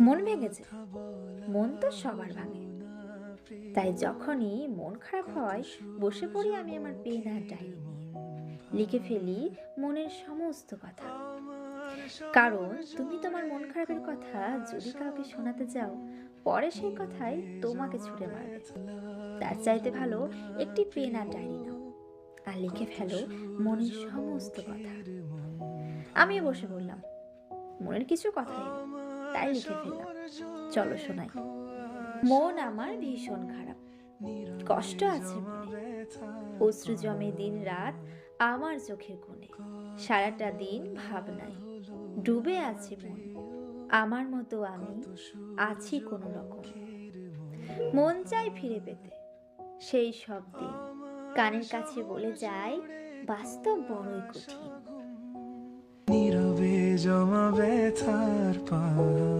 মন ভেঙেছে। মন তো সবার ভাঙে। তাই যখনই মন খারাপ হয়, বসে পড়ি আমি আমার পেন আর ডায়েরি নিয়ে। লিখে ফেলি মনের সমস্ত কথা। কারণ তুমি তোমার মন খারাপের কথা যদি কাউকে শোনাতে যাও, পরে সেই কথাই তোমাকে ছুঁড়ে মারবে। তার চাইতে ভালো একটি পেন আর ডায়েরি নাও, আর লিখে ফেলো মনের সমস্ত কথা। আমিও বসে বললাম, মনের কিছু কথা এলো, তাই লিখে ফেললাম। চলো শোনাই। মন আমার ভীষণ খারাপ, কষ্ট আছে মনে। অশ্রু জমে দিন রাত আমার চোখের কোণে। সারাটা দিন ভাবনায় ডুবে আছে মন। আমার মতো আমি আছি কোনো রকম। মন চাই ফিরে পেতে সেই সব দিন। কানের কাছে বলে যায় বাস্তব বড়ই কঠিন। নীরবে জমা ব্যথার পাহাড়।